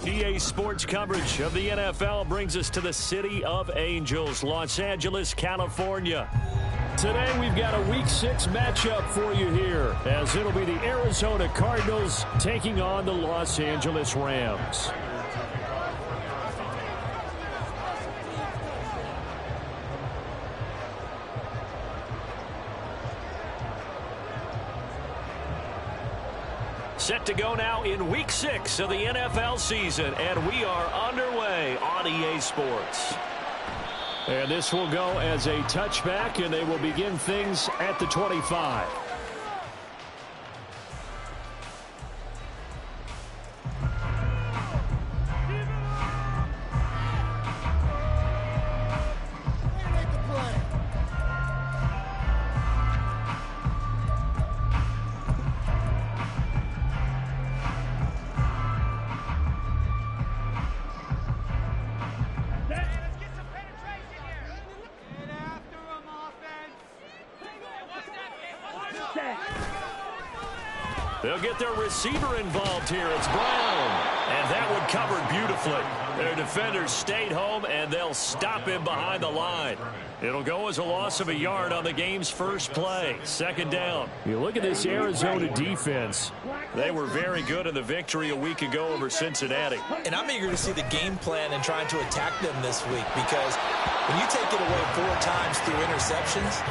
EA Sports coverage of the NFL brings us to the City of Angels, Los Angeles, California. Today we've got a Week 6 matchup for you here, as it'll be the Arizona Cardinals taking on the Los Angeles Rams. Set to go now in Week 6 of the NFL season, and we are underway on EA Sports. And this will go as a touchback, and they will begin things at the 25. They'll get their receiver involved here. It's Brown. And that one covered beautifully. Their defenders stayed home, and they'll stop him behind the line. It'll go as a loss of a yard on the game's first play. Second down. You look at this Arizona defense. They were very good in the victory a week ago over Cincinnati. And I'm eager to see the game plan and trying to attack them this week, because when you take it away 4 times through interceptions,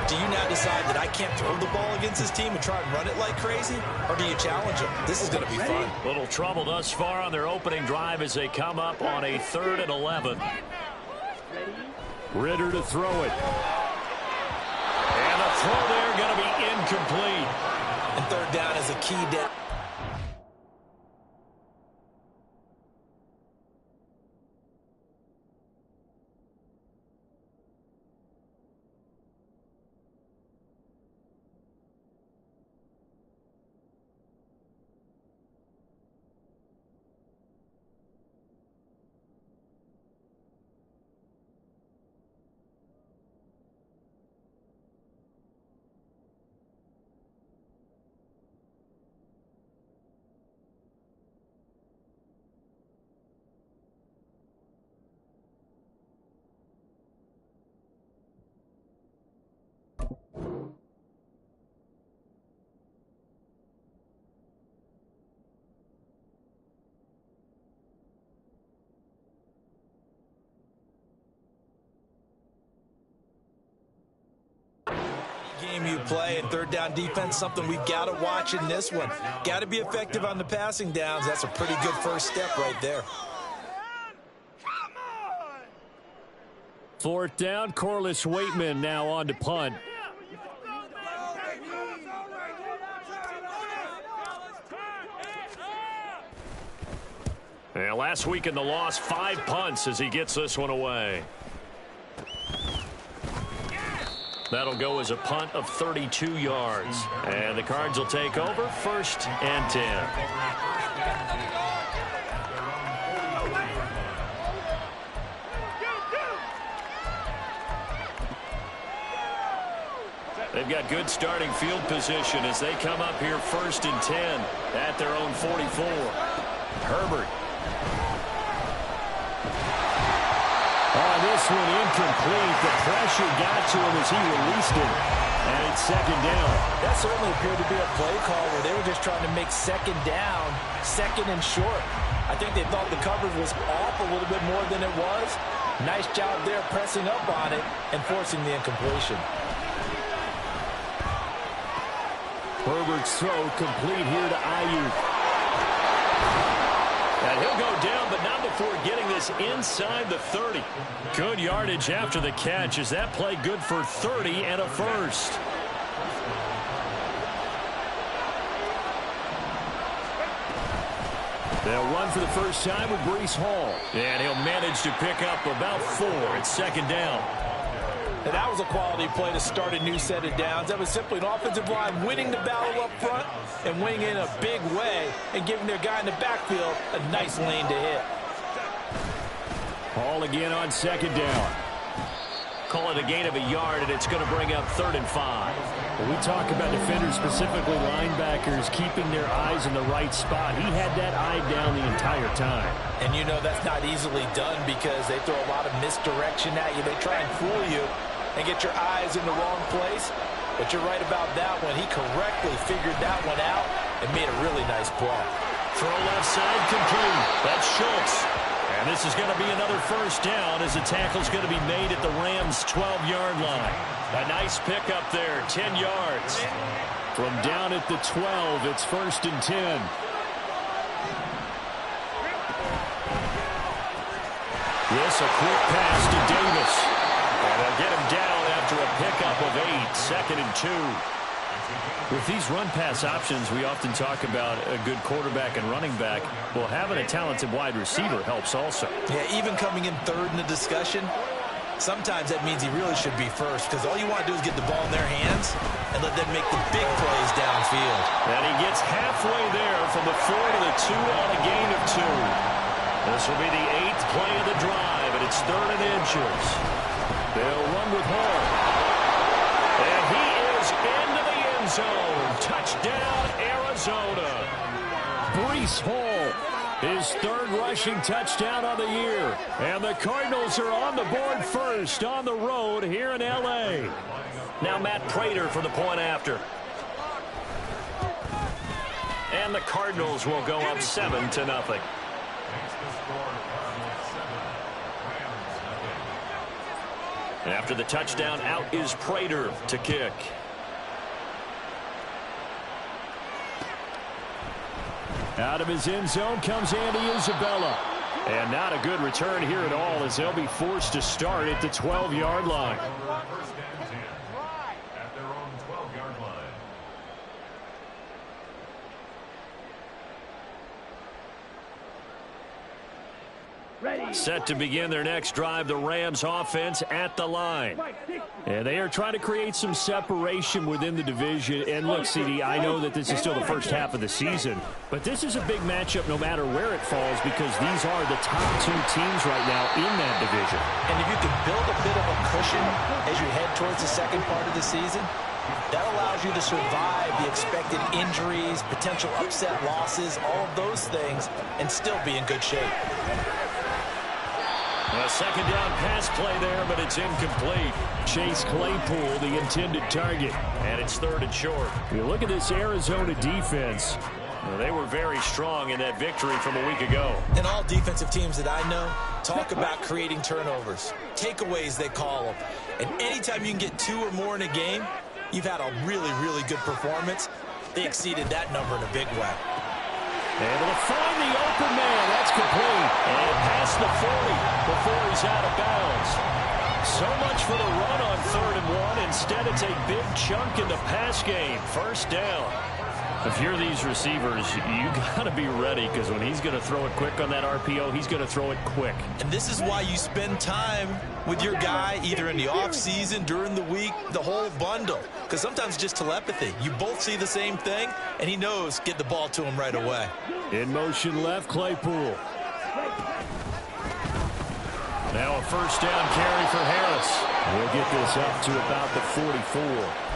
do you now decide that I can't throw the ball against this team and try and run it like crazy? Or do you challenge them? This is going to be fun. Little trouble thus far on their opening drive as they come up on a 3rd and 11. Ritter to throw it. And the throw there going to be incomplete. And 3rd down is a key down. Game you play, and 3rd down defense, something we've got to watch in this one. Got to be effective on the passing downs. That's a pretty good first step right there. 4th down, Corliss Waitman now on to punt. And last week in the loss, 5 punts as he gets this one away. That'll go as a punt of 32 yards. And the Cards will take over 1st and 10. They've got good starting field position as they come up here 1st and 10 at their own 44. Herbert. This one incomplete. The pressure got to him as he released it. And it's 2nd down. That certainly appeared to be a play call where they were just trying to make 2nd down, 2nd and short. I think they thought the coverage was off a little bit more than it was. Nice job there pressing up on it and forcing the incompletion. Herbert's throw complete here to Ayuk. And he'll go down, but not before getting this inside the 30. Good yardage after the catch. Is that play good for 30 and a first? They'll run for the first time with Breece Hall. And he'll manage to pick up about 4. It's 2nd down. And that was a quality play to start a new set of downs. That was simply an offensive line winning the battle up front and winning in a big way and giving their guy in the backfield a nice lane to hit. Hall again on 2nd down. Call it a gain of a yard, and it's going to bring up 3rd and 5. When we talk about defenders, specifically linebackers, keeping their eyes in the right spot, he had that eye down the entire time. And you know that's not easily done because they throw a lot of misdirection at you. They try and fool you and get your eyes in the wrong place. But you're right about that one. He correctly figured that one out and made a really nice play. Throw left side complete. That's Schultz. And this is going to be another first down as the tackle's going to be made at the Rams' 12-yard line. A nice pickup there, 10 yards. From down at the 12, it's 1st and 10. This a quick pass to Davis. And they'll get him down after a pickup of 8, 2nd and 2. With these run-pass options, we often talk about a good quarterback and running back. Well, having a talented wide receiver helps also. Yeah, even coming in third in the discussion, sometimes that means he really should be first because all you want to do is get the ball in their hands and let them make the big plays downfield. And he gets halfway there from the 4 to the 2 on a gain of 2. This will be the 8th play of the drive, and it's 3rd and inches. They'll run with Hall. And he is into the end zone. Touchdown, Arizona. Breece Hall, his 3rd rushing touchdown of the year. And the Cardinals are on the board first on the road here in L.A. Now Matt Prater for the point after. And the Cardinals will go up 7-0. After the touchdown, out is Prater to kick. Out of his end zone comes Andy Isabella. And not a good return here at all as they'll be forced to start at the 12-yard line. Set to begin their next drive, the Rams offense at the line. And they are trying to create some separation within the division. And look, CD, I know that this is still the first half of the season, but this is a big matchup no matter where it falls because these are the top 2 teams right now in that division. And if you can build a bit of a cushion as you head towards the second part of the season, that allows you to survive the expected injuries, potential upset losses, all of those things, and still be in good shape. A second down pass play there, but it's incomplete. Chase Claypool, the intended target, and it's 3rd and short. You look at this Arizona defense. Well, they were very strong in that victory from a week ago. And all defensive teams that I know talk about creating turnovers. Takeaways, they call them. And anytime you can get 2 or more in a game, you've had a really, really good performance. They exceeded that number in a big way. Able to find the open man. That's complete. And past the 40 before he's out of bounds. So much for the run on 3rd and 1. Instead, it's a big chunk in the pass game. First down. If you're these receivers, you got to be ready because when he's going to throw it quick on that RPO, he's going to throw it quick. And this is why you spend time with your guy either in the offseason, during the week, the whole bundle. Because sometimes it's just telepathy. You both see the same thing, and he knows get the ball to him right away. In motion left, Claypool. Now a first down carry for Harris. We'll get this up to about the 44.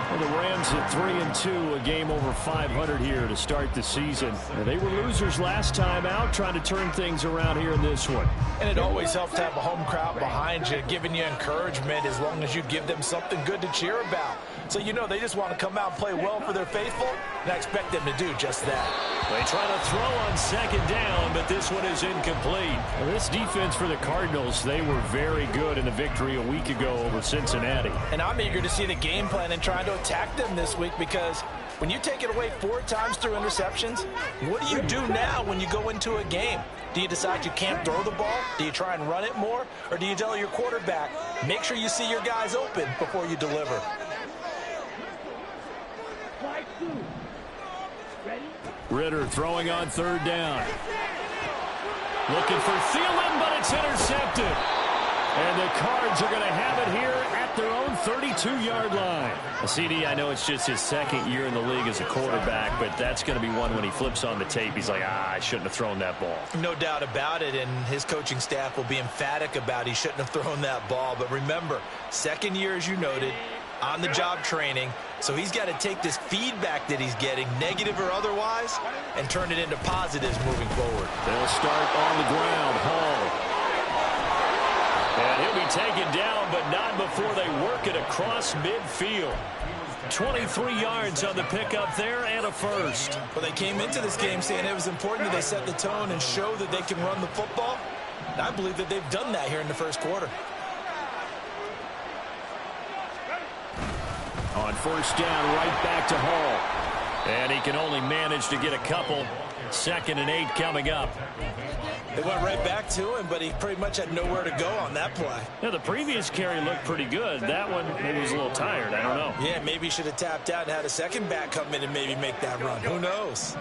Well, the Rams at 3-2, a game over 500 here to start the season. They were losers last time out, trying to turn things around here in this one. And it always helps to have a home crowd behind you, giving you encouragement as long as you give them something good to cheer about. So you know they just want to come out and play well for their faithful, and I expect them to do just that. They try to throw on second down, but this one is incomplete. Well, this defense for the Cardinals, they were very good in the victory a week ago over Cincinnati. And I'm eager to see the game plan and trying to attack them this week because when you take it away 4 times through interceptions, what do you do now when you go into a game? Do you decide you can't throw the ball? Do you try and run it more? Or do you tell your quarterback, make sure you see your guys open before you deliver? Ritter throwing on 3rd down. Looking for Thielen, but it's intercepted. And the Cards are going to have it here at their own 32-yard line. CD, I know it's just his 2nd year in the league as a quarterback, but that's going to be one when he flips on the tape. He's like, I shouldn't have thrown that ball. No doubt about it, and his coaching staff will be emphatic about he shouldn't have thrown that ball. But remember, 2nd year, as you noted, on-the-job training. So he's got to take this feedback that he's getting, negative or otherwise, and turn it into positives moving forward. They'll start on the ground. Hall. And he'll be taken down, but not before they work it across midfield. 23 yards on the pickup there and a first. Well, they came into this game saying it was important that they set the tone and show that they can run the football. And I believe that they've done that here in the first quarter. On first down, right back to Hall. And he can only manage to get a couple. 2nd and 8 coming up. They went right back to him, but he pretty much had nowhere to go on that play. Yeah, the previous carry looked pretty good. That one, maybe he was a little tired. I don't know. Yeah, maybe he should have tapped out and had a second back come in and maybe make that run. Who knows?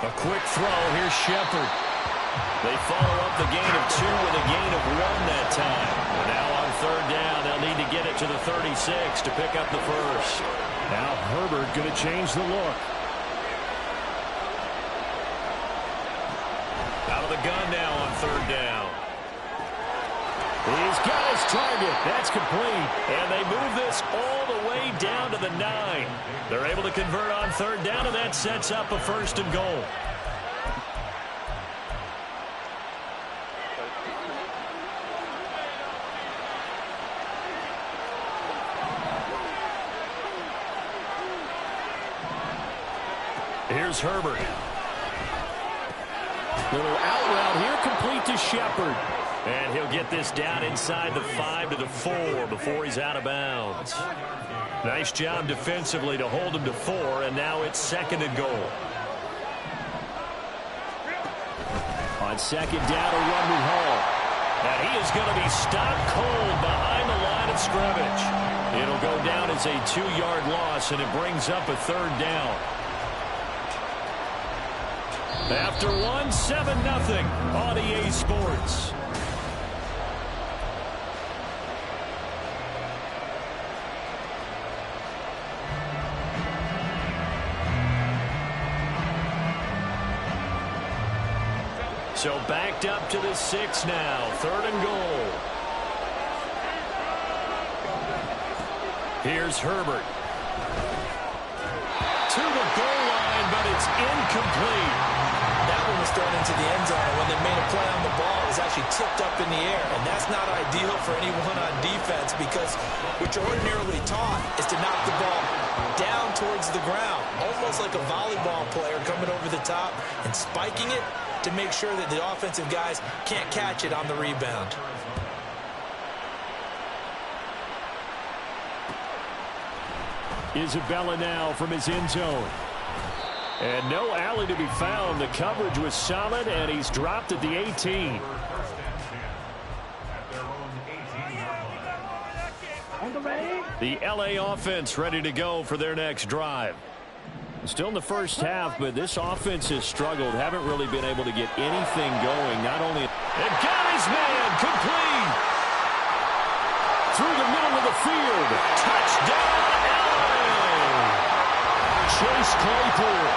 A quick throw. Here's Shepard. They follow up the gain of 2 with a gain of 1 that time. And now on third down, they'll need to get it to the 36 to pick up the first. Now Herbert going to change the look. Out of the gun now on third down. He's got his target. That's complete. And they move this all the way down to the 9. They're able to convert on third down, and that sets up a 1st and goal. Here's Herbert. Little out route here, complete to Shepard. And he'll get this down inside the 5 to the 4 before he's out of bounds. Nice job defensively to hold him to 4, and now it's 2nd and goal. On 2nd down, a run with Hall. And he is going to be stopped cold behind the line of scrimmage. It'll go down as a 2-yard loss, and it brings up a 3rd down. After 1, 7-0 on EA Sports. So backed up to the 6 now. 3rd and goal. Here's Herbert. To the goal line, but it's incomplete. That one was thrown into the end zone, and when they made a play on the ball, it was actually tipped up in the air. And that's not ideal for anyone on defense, because what you're ordinarily taught is to knock the ball down towards the ground, almost like a volleyball player coming over the top and spiking it to make sure that the offensive guys can't catch it on the rebound. Isabella now from his end zone. And no alley to be found. The coverage was solid, and he's dropped at the 18. The LA offense ready to go for their next drive. Still in the first half, but this offense has struggled. Haven't really been able to get anything going. Not only... And got his man complete! Through the middle of the field. Touchdown, LA! Chase Claypool.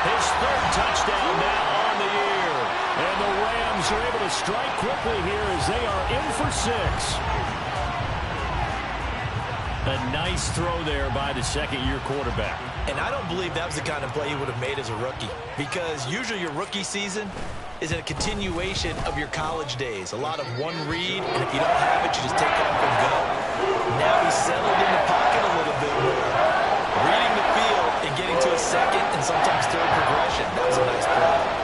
His 3rd touchdown now on the year. And the Rams are able to strike quickly here as they are in for 6. A nice throw there by the 2nd-year quarterback. And I don't believe that was the kind of play he would have made as a rookie, because usually your rookie season is a continuation of your college days. A lot of one read, and if you don't have it, you just take off and go. Now he's settled in the pocket a little bit more, reading the field and getting to a 2nd and sometimes 3rd progression. That was a nice play.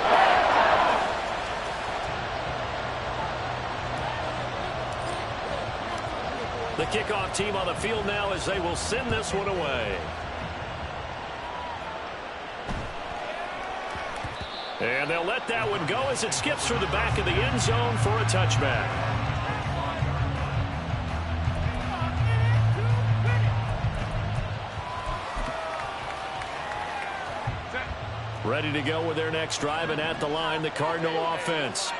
The kickoff team on the field now as they will send this one away. And they'll let that one go as it skips through the back of the end zone for a touchback. Ready to go with their next drive, and at the line, the Cardinal offense.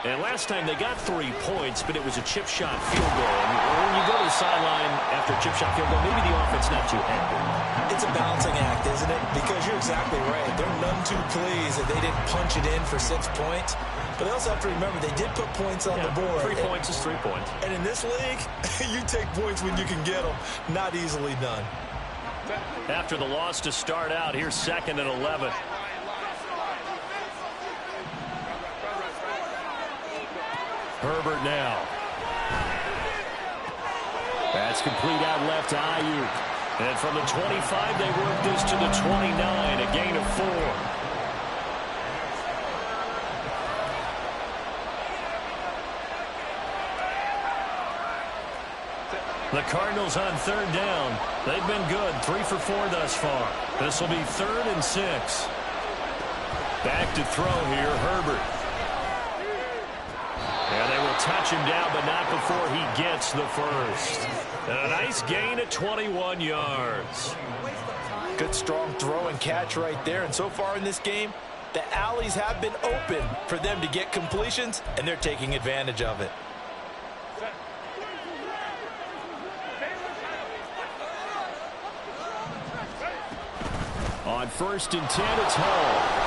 And last time they got 3 points, but it was a chip shot field goal. And when you go to the sideline after a chip shot field goal, maybe the offense not too happy. It's a balancing act, isn't it? Because you're exactly right. They're none too pleased that they didn't punch it in for 6 points. But they also have to remember they did put points on the board. 3 points is 3 points. And in this league, you take points when you can get them. Not easily done. After the loss to start out, here's 2nd and 11. Herbert now. That's complete out left to Ayuk. And from the 25, they work this to the 29, a gain of 4. The Cardinals on 3rd down. They've been good, 3 for 4 thus far. This will be 3rd and 6. Back to throw here, Herbert. And they will touch him down, but not before he gets the first. And a nice gain at 21 yards. Good, strong throw and catch right there. And so far in this game, the alleys have been open for them to get completions, and they're taking advantage of it. On 1st and 10, it's Hall.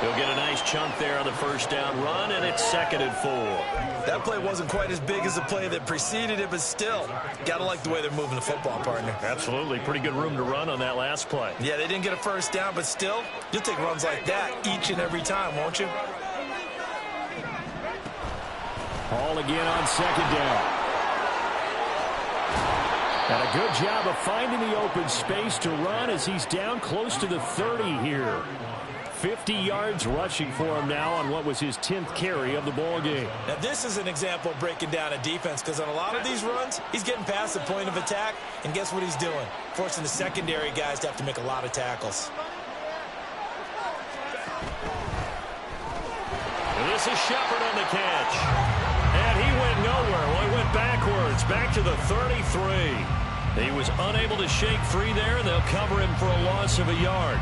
He'll get a nice chunk there on the 1st down run, and it's 2nd and 4. That play wasn't quite as big as the play that preceded it, but still, got to like the way they're moving the football, partner. Absolutely. Pretty good room to run on that last play. Yeah, they didn't get a 1st down, but still, you'll take runs like that each and every time, won't you? Hall again on 2nd down. And a good job of finding the open space to run as he's down close to the 30 here. 50 yards rushing for him now on what was his 10th carry of the ball game. Now this is an example of breaking down a defense, because on a lot of these runs, he's getting past the point of attack, and guess what he's doing? Forcing the secondary guys to have to make a lot of tackles. And this is Shepard on the catch. And he went nowhere. Well, he went backwards, back to the 33. He was unable to shake free there, and they'll cover him for a loss of a yard.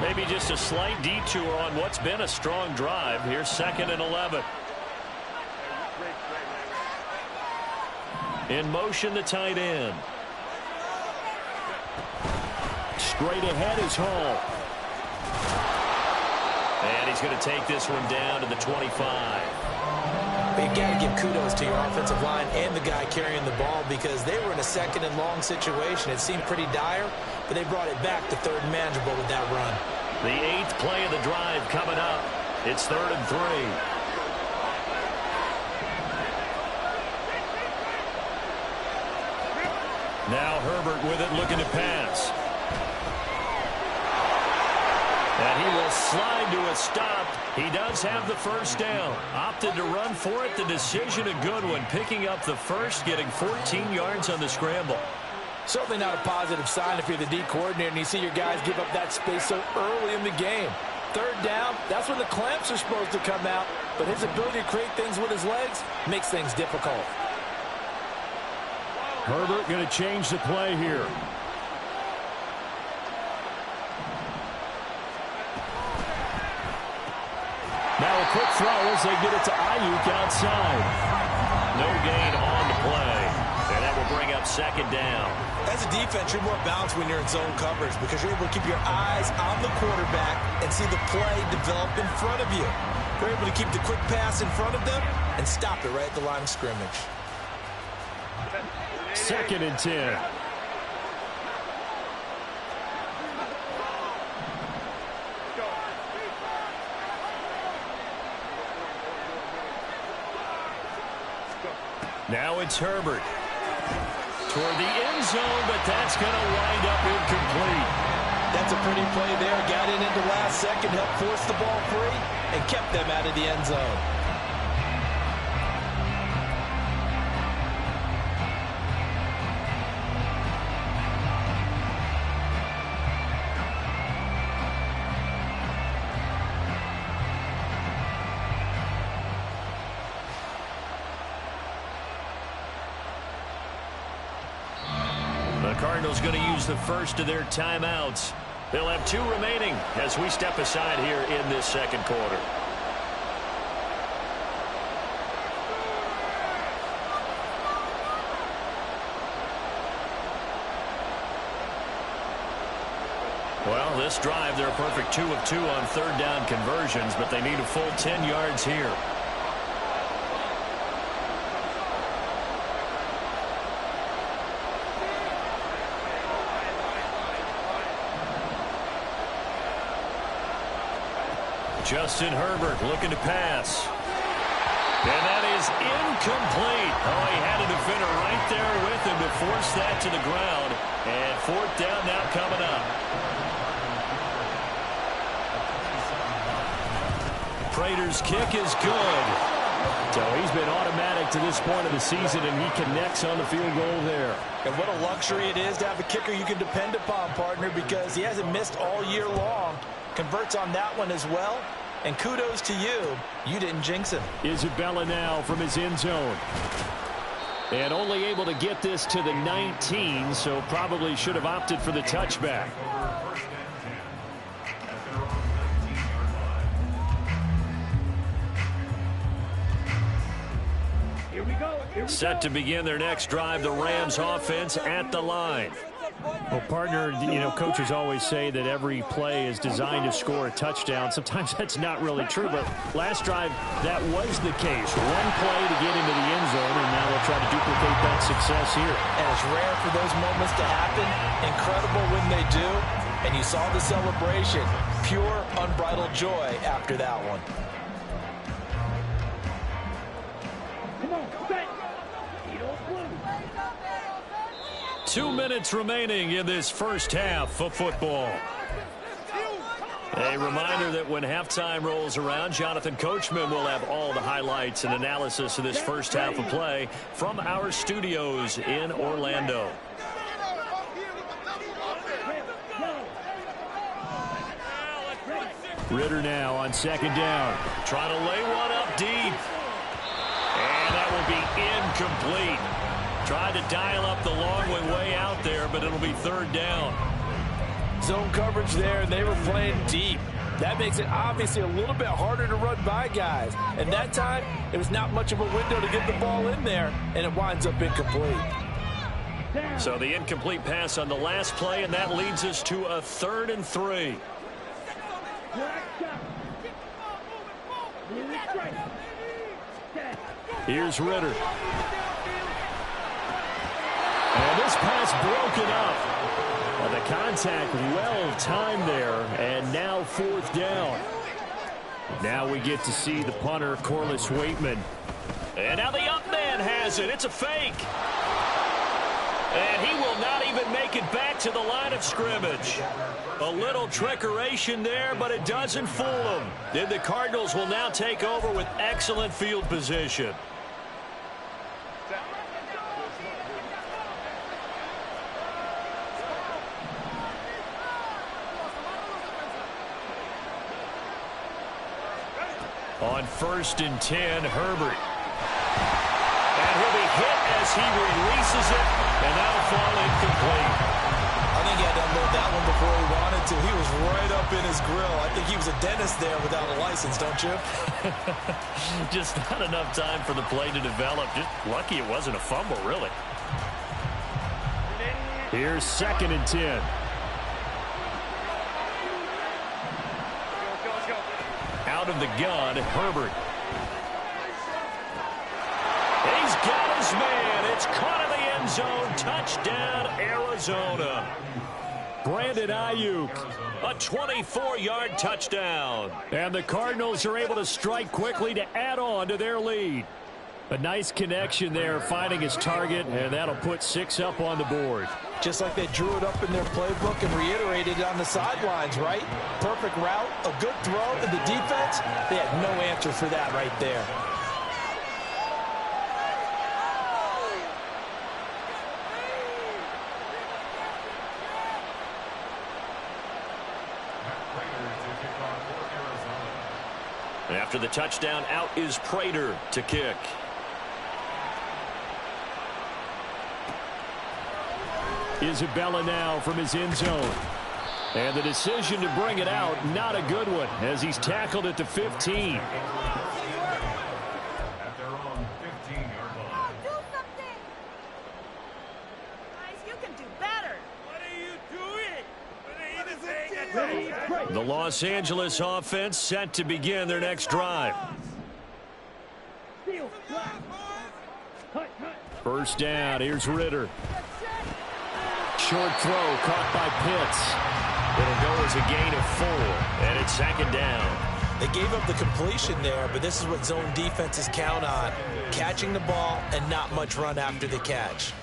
Maybe just a slight detour on what's been a strong drive. Here's 2nd and 11. In motion, the tight end. Straight ahead is Hall. And he's going to take this one down to the 25. But you got to give kudos to your offensive line and the guy carrying the ball, because they were in a 2nd and long situation. It seemed pretty dire, but they brought it back to 3rd and manageable with that run. The 8th play of the drive coming up. It's 3rd and 3. Now Herbert with it, looking to pass. And he will slide to a stop. He does have the 1st down. Opted to run for it. The decision a good one. Picking up the 1st, getting 14 yards on the scramble. Certainly not a positive sign if you're the D coordinator and you see your guys give up that space so early in the game. 3rd down, that's when the clamps are supposed to come out, but his ability to create things with his legs makes things difficult. Herbert going to change the play here. Now a quick throw as they get it to Ayuk outside. No gain on the play. And that will bring up 2nd down. As a defense, you're more balanced when you're in zone coverage, because you're able to keep your eyes on the quarterback and see the play develop in front of you. You're able to keep the quick pass in front of them and stop it right at the line of scrimmage. 2nd and 10. Now it's Herbert. Toward the end zone, but that's going to wind up incomplete. That's a pretty play there. Got in at the last second, helped force the ball free, and kept them out of the end zone. The Cardinals going to use the 1st of their timeouts. They'll have 2 remaining as we step aside here in this 2nd quarter. Well, this drive, they're a perfect 2 of 2 on third down conversions, but they need a full 10 yards here. Justin Herbert looking to pass. And that is incomplete. Oh, he had a defender right there with him to force that to the ground. And fourth down now coming up. Prater's kick is good. So he's been automatic to this point of the season, and he connects on the field goal there. And what a luxury it is to have a kicker you can depend upon, partner, because he hasn't missed all year long. Converts on that one as well. And kudos to you. You didn't jinx him. Isabella now from his end zone. And only able to get this to the 19, so probably should have opted for the touchback. Set to begin their next drive, the Rams offense at the line. Well, partner, you know, coaches always say that every play is designed to score a touchdown. Sometimes that's not really true, but last drive, that was the case. One play to get into the end zone, and now they'll try to duplicate that success here. And it's rare for those moments to happen. Incredible when they do. And you saw the celebration. Pure, unbridled joy after that one. 2 minutes remaining in this first half of football. A reminder that when halftime rolls around, Jonathan Coachman will have all the highlights and analysis of this first half of play from our studios in Orlando. Ritter now on second down. Trying to lay one up deep. And that will be incomplete. Tried to dial up the long way out there, but it'll be third down. Zone coverage there, and they were playing deep. That makes it obviously a little bit harder to run by guys. And that time, it was not much of a window to get the ball in there, and it winds up incomplete. So the incomplete pass on the last play, and that leads us to a 3rd and 3. Here's Ritter. And this pass broken up. Well, the contact well timed there, and now 4th down. Now we get to see the punter, Corliss Waitman. And now the up man has it. It's a fake. And he will not even make it back to the line of scrimmage. A little trickeration there, but it doesn't fool them. Then the Cardinals will now take over with excellent field position. On 1st and 10, Herbert. And he'll be hit as he releases it, and that'll fall incomplete. I think he had to unload that one before he wanted to. He was right up in his grill. I think he was a dentist there without a license, don't you? Just not enough time for the play to develop. Just lucky it wasn't a fumble, really. Here's 2nd and 10. Out of the gun, Herbert. He's got his man. It's caught in the end zone. Touchdown, Arizona. Brandon Ayuk, a 24-yard touchdown. And the Cardinals are able to strike quickly to add on to their lead. A nice connection there, finding his target, and that'll put 6 up on the board. Just like they drew it up in their playbook and reiterated it on the sidelines, right? Perfect route, a good throw, and the defense, they had no answer for that right there. After the touchdown, out is Prater to kick. Isabella now from his end zone. And the decision to bring it out, not a good one, as he's tackled at the 15. You can do better. What are you doing? The Los Angeles offense set to begin their next drive. First down, here's Ritter. Short throw caught by Pitts. It'll go as a gain of 4, and it's second down. They gave up the completion there, but this is what zone defenses count on. Catching the ball and not much run after the catch.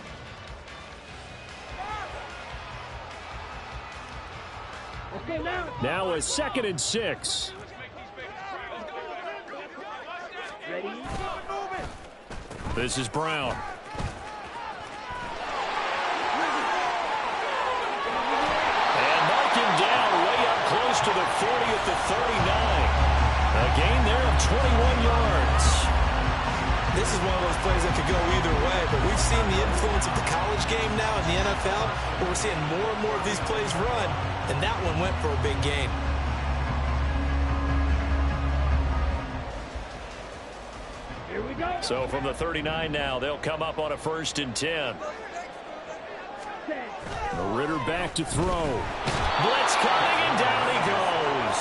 Now a 2nd and 6. This is Brown. And mark him down way up close to the 40 at the 39. A gain there of 21 yards. This is one of those plays that could go either way, but we've seen the influence of the college game now in the NFL, where we're seeing more and more of these plays run, and that one went for a big gain. Here we go. So from the 39 now, they'll come up on a 1st and 10. Ritter back to throw. Blitz coming, and down he goes.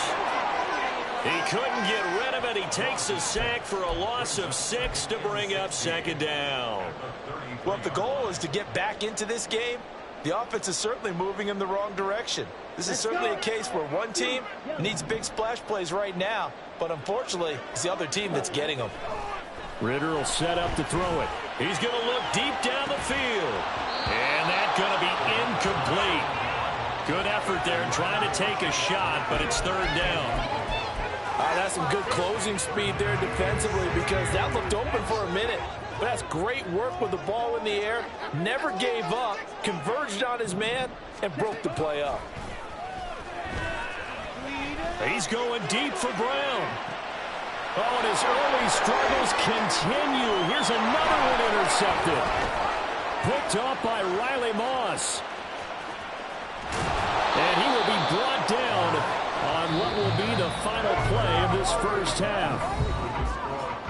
He couldn't get rid of it. He takes a sack for a loss of 6 to bring up 2nd down. Well, if the goal is to get back into this game, the offense is certainly moving in the wrong direction. This is certainly a case where one team needs big splash plays right now, but unfortunately, it's the other team that's getting them. Ritter will set up to throw it. He's going to look deep down the field. And that's going to be incomplete. Good effort there trying to take a shot, but it's 3rd down. That's some good closing speed there defensively, because that looked open for a minute. But that's great work with the ball in the air. Never gave up, converged on his man, and broke the play up. He's going deep for Brown. Oh, and his early struggles continue. Here's another one intercepted. Picked off by Riley Moss. And he will be brought down on what will be the final play of this first half.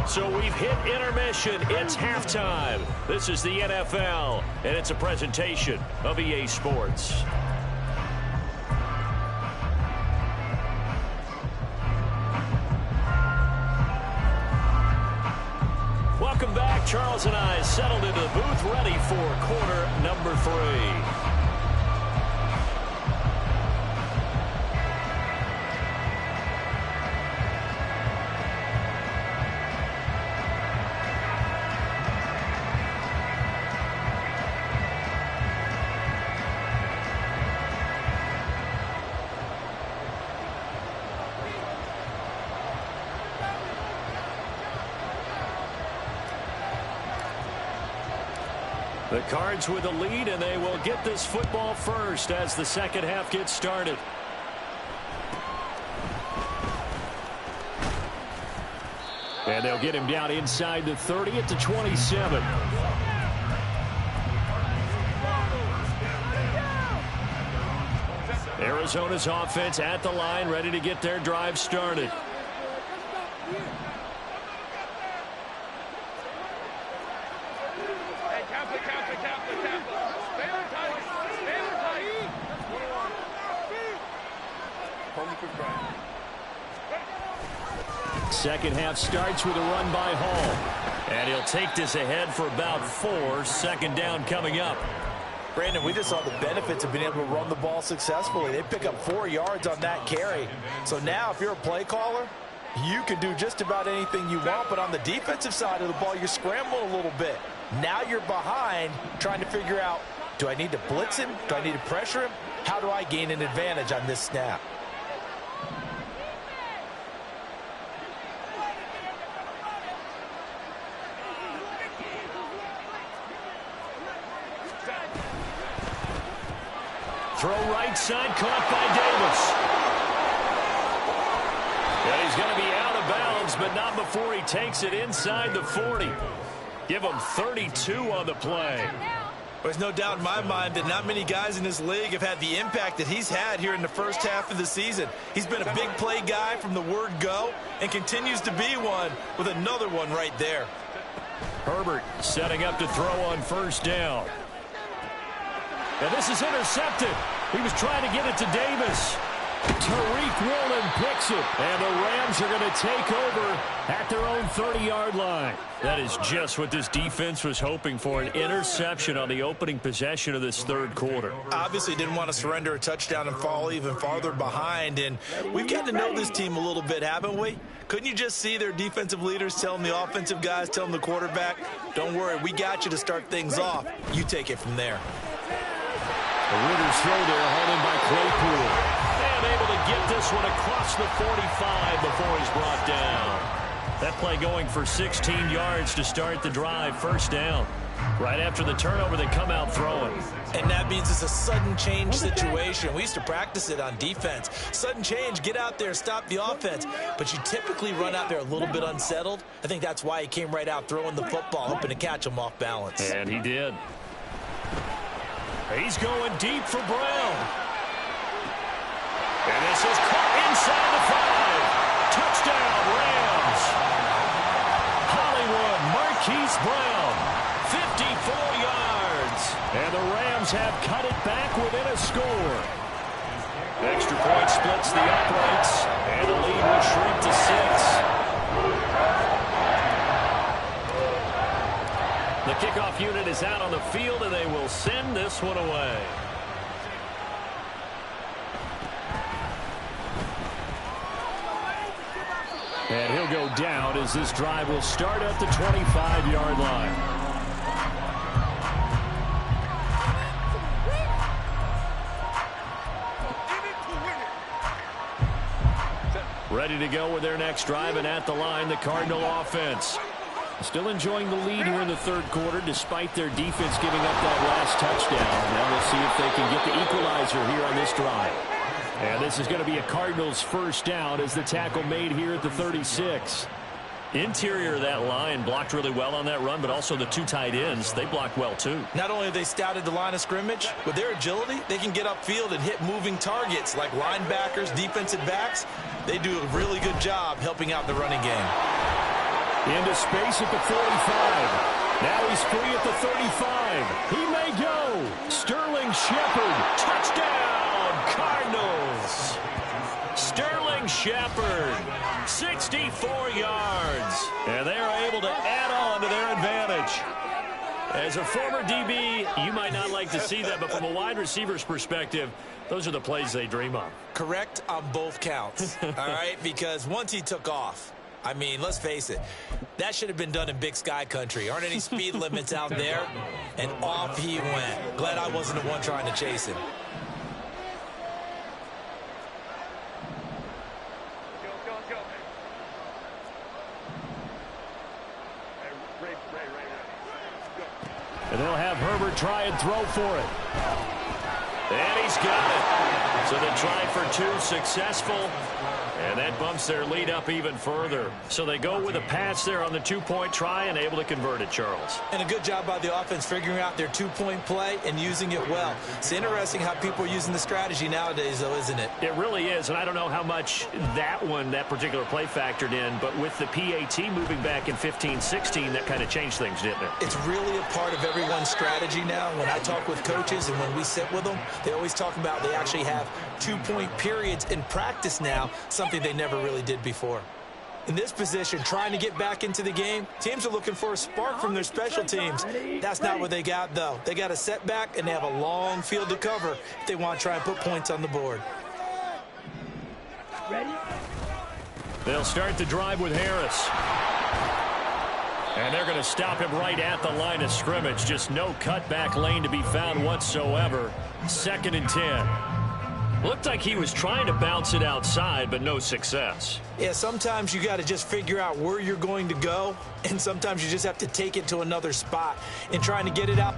So we've hit intermission. It's halftime. This is the NFL, and it's a presentation of EA Sports. Welcome back. Charles and I settled into the booth, ready for quarter number 3. The Cards with a lead, and they will get this football first as the second half gets started. And they'll get him down inside the 30 at the 27. Arizona's offense at the line, ready to get their drive started. Second half starts with a run by Hall. And he'll take this ahead for about 4. 2nd down coming up. Brandon, we just saw the benefits of being able to run the ball successfully. They pick up 4 yards on that carry. So now if you're a play caller, you can do just about anything you want. But on the defensive side of the ball, you're scrambling a little bit. Now you're behind trying to figure out, do I need to blitz him? Do I need to pressure him? How do I gain an advantage on this snap? Throw right side, caught by Davis. And he's going to be out of bounds, but not before he takes it inside the 40. Give him 32 on the play. There's no doubt in my mind that not many guys in this league have had the impact that he's had here in the first half of the season. He's been a big play guy from the word go and continues to be one with another one right there. Herbert setting up to throw on 1st down. And this is intercepted. He was trying to get it to Davis. Tariq Woolen picks it, and the Rams are going to take over at their own 30-yard line. That is just what this defense was hoping for, an interception on the opening possession of this third quarter. Obviously didn't want to surrender a touchdown and fall even farther behind, and we've gotten to know this team a little bit, haven't we? Couldn't you just see their defensive leaders telling the offensive guys, telling the quarterback, don't worry, we got you to start things off. You take it from there. The Raiders throw there, holding by Claypool. And able to get this one across the 45 before he's brought down. That play going for 16 yards to start the drive, first down. Right after the turnover, they come out throwing. And that means it's a sudden change situation. We used to practice it on defense. Sudden change, get out there, stop the offense. But you typically run out there a little bit unsettled. I think that's why he came right out throwing the football, hoping to catch him off balance. And he did. He's going deep for Brown. And this is caught inside the 5. Touchdown, Rams. Hollywood Marquise Brown, 54 yards. And the Rams have cut it back within a score. Extra point splits the uprights, and the lead will shrink to 6. The kickoff unit is out on the field, and they will send this one away. And he'll go down as this drive will start at the 25-yard line. Ready to go with their next drive, and at the line, the Cardinal offense. Still enjoying the lead here in the third quarter, despite their defense giving up that last touchdown. Now we'll see if they can get the equalizer here on this drive. And this is going to be a Cardinals first down as the tackle made here at the 36. Interior of that line blocked really well on that run, but also the two tight ends, they blocked well too. Not only have they scouted the line of scrimmage, with their agility, they can get upfield and hit moving targets like linebackers, defensive backs. They do a really good job helping out the running game. Into space at the 45. Now he's free at the 35. He may go. Sterling Shepard. Touchdown, Cardinals. Sterling Shepard, 64 yards. And they are able to add on to their advantage. As a former DB, you might not like to see that, but from a wide receiver's perspective, those are the plays they dream of. Correct on both counts, all right? Because once he took off, I mean, let's face it, that should have been done in Big Sky country. Aren't any speed limits out there? And off he went. Glad I wasn't the one trying to chase him. And they'll have Herbert try and throw for it. And he's got it. So the try for 2 successful. And that bumps their lead up even further. So they go with a pass there on the 2-point try and able to convert it, Charles. And a good job by the offense figuring out their 2-point play and using it well. It's interesting how people are using the strategy nowadays, though, isn't it? It really is, and I don't know how much that particular play factored in, but with the PAT moving back in 15-16, that kind of changed things, didn't it? It's really a part of everyone's strategy now. When I talk with coaches and when we sit with them, they always talk about they actually have 2-point periods in practice now, something they never really did before. In this position, trying to get back into the game, teams are looking for a spark from their special teams. That's not what they got, though. They got a setback, and they have a long field to cover if they want to try and put points on the board. They'll start the drive with Harris. And they're going to stop him right at the line of scrimmage. Just no cutback lane to be found whatsoever. 2nd and 10. Looked like he was trying to bounce it outside, but no success. Yeah, sometimes you got to just figure out where you're going to go, and sometimes you just have to take it to another spot. And trying to get it out.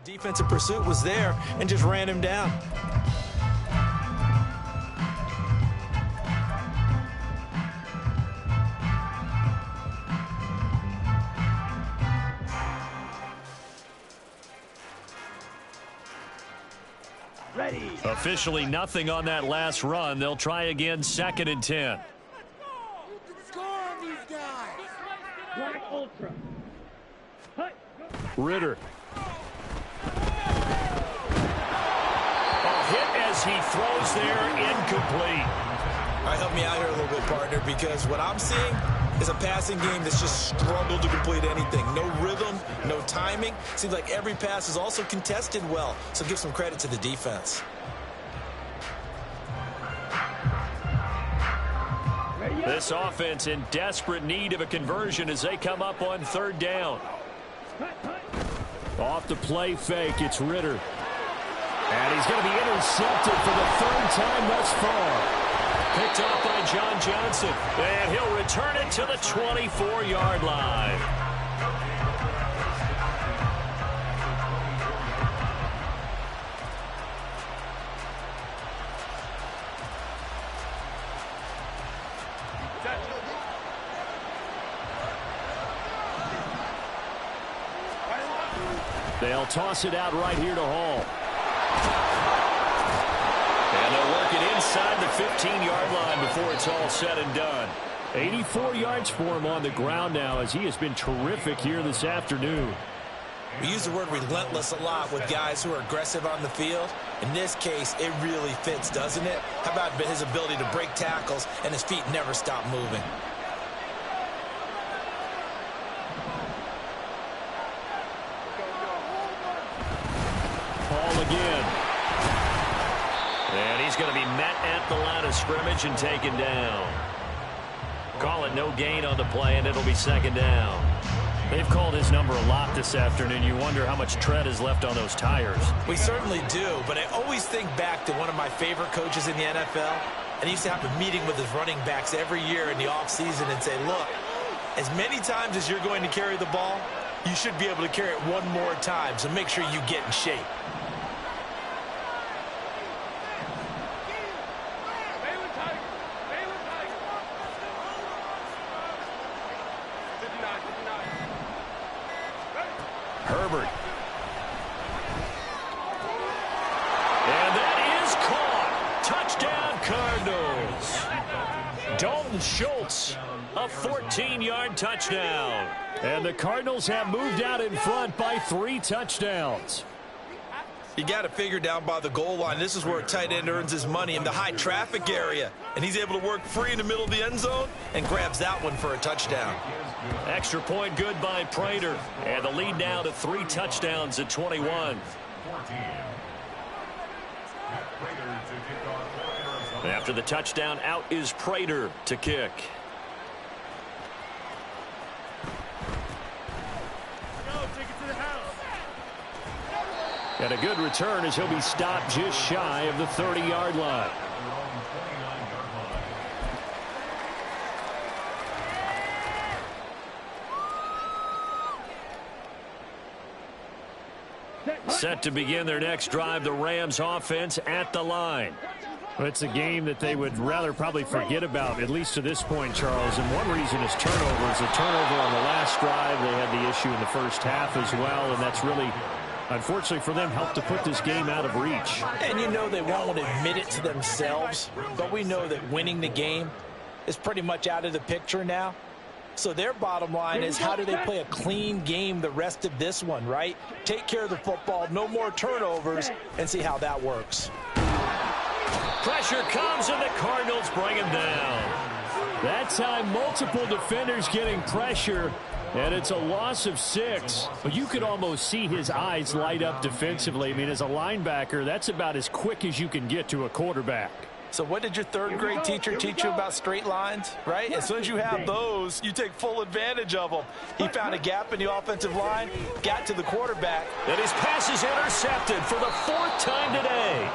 The defensive pursuit was there and just ran him down. Ready. Officially nothing on that last run. They'll try again, 2nd and 10. Score on these guys. Black Ultra. Ritter. A hit as he throws there, incomplete. All right, help me out here a little bit, partner, because what I'm seeing is a passing game that's just struggled to complete anything. No rhythm, no timing. Seems like every pass is also contested well, so give some credit to the defense. This offense in desperate need of a conversion as they come up on 3rd down. Off the play fake, it's Ritter. And he's going to be intercepted for the 3rd time thus far. Picked off by John Johnson. And he'll return it to the 24-yard line. They'll toss it out right here to Hall. And they'll work it inside the 15-yard line before it's all said and done. 84 yards for him on the ground now as he has been terrific here this afternoon. We use the word relentless a lot with guys who are aggressive on the field. In this case, it really fits, doesn't it? How about his ability to break tackles and his feet never stop moving? Hall again. And he's going to be met at the line of scrimmage and taken down. Call it no gain on the play, and it'll be 2nd down. They've called his number a lot this afternoon. You wonder how much tread is left on those tires. We certainly do, but I always think back to one of my favorite coaches in the NFL, and he used to have a meeting with his running backs every year in the offseason and say, look, as many times as you're going to carry the ball, you should be able to carry it one more time, so make sure you get in shape. Herbert. And that is caught. Touchdown, Cardinals. Dalton Schultz, a 14-yard touchdown. And the Cardinals have moved out in front by 3 touchdowns. You got to figure down by the goal line. This is where a tight end earns his money, in the high traffic area. And he's able to work free in the middle of the end zone and grabs that one for a touchdown. Extra point good by Prater. And the lead now to 3 touchdowns at 21. After the touchdown, out is Prater to kick. And a good return as he'll be stopped just shy of the 30-yard line. Set to begin their next drive, the Rams offense at the line. It's a game that they would rather probably forget about, at least to this point, Charles. And one reason is turnovers. A turnover on the last drive. They had the issue in the first half as well, and that's really, unfortunately for them, helped to put this game out of reach. And you know they won't admit it to themselves, but we know that winning the game is pretty much out of the picture now. So their bottom line is, how do they play a clean game the rest of this one, right? Take care of the football, no more turnovers, and see how that works. Pressure comes, and the Cardinals bring him down. That time, multiple defenders getting pressure, and it's a loss of 6. But you could almost see his eyes light up defensively. I mean, as a linebacker, that's about as quick as you can get to a quarterback. So what did your third-grade teacher teach you about straight lines, right? As soon as you have those, you take full advantage of them. He found a gap in the offensive line, got to the quarterback. And his pass is intercepted for the 4th time today.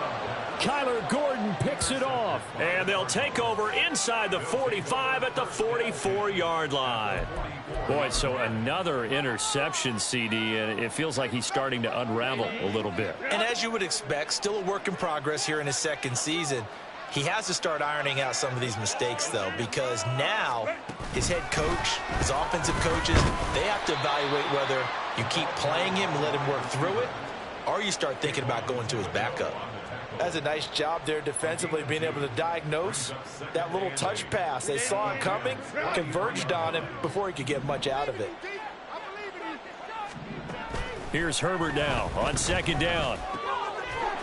Kyler Gordon picks it off, and they'll take over inside the 45 at the 44-yard line. Boy, so another interception, CD, and it feels like he's starting to unravel a little bit. And as you would expect, still a work in progress here in his 2nd season. He has to start ironing out some of these mistakes, though, because now his head coach, his offensive coaches, they have to evaluate whether you keep playing him and let him work through it, or you start thinking about going to his backup. That's a nice job there defensively, being able to diagnose that little touch pass. They saw it coming, converged on him before he could get much out of it. Here's Herbert now on second down.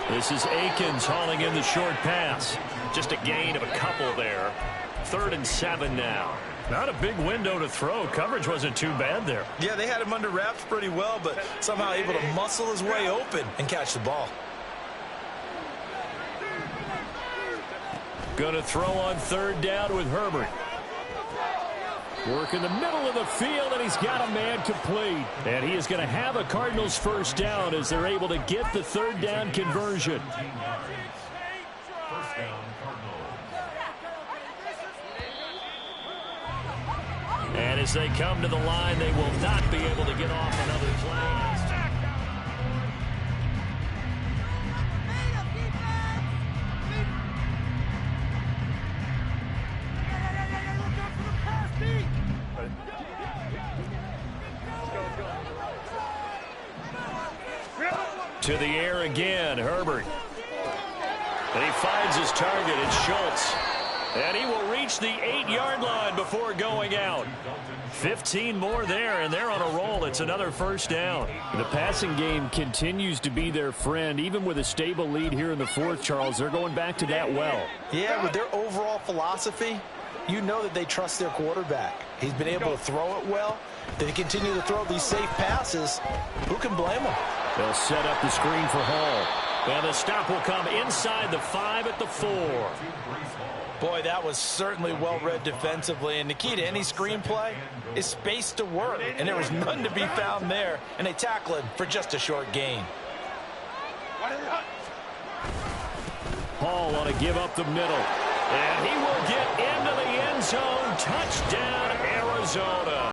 This is Akins hauling in the short pass. Just a gain of a couple there. 3rd and 7 now. Not a big window to throw. Coverage wasn't too bad there. Yeah, they had him under wraps pretty well, but somehow able to muscle his way open and catch the ball. Going to throw on 3rd down with Herbert. Work in the middle of the field, and he's got a man complete. And he is going to have a Cardinals first down as they're able to get the 3rd down conversion. And as they come to the line, they will not be able to get off another play. To the air again, Herbert. And he finds his target, it's Schultz. And he will reach the 8-yard line before going out. 15 more there, and they're on a roll. It's another first down. The passing game continues to be their friend. Even with a stable lead here in the 4th, Charles, they're going back to that well. Yeah, with their overall philosophy, you know that they trust their quarterback. He's been able to throw it well. They continue to throw these safe passes. Who can blame them? They'll set up the screen for Hall. And the stop will come inside the 5 at the 4. Boy, that was certainly well-read defensively. And the key to any screenplay is space to work. And there was none to be found there. And they tackle him for just a short gain. Hall want to give up the middle. And he will get into the end zone. Touchdown, Arizona.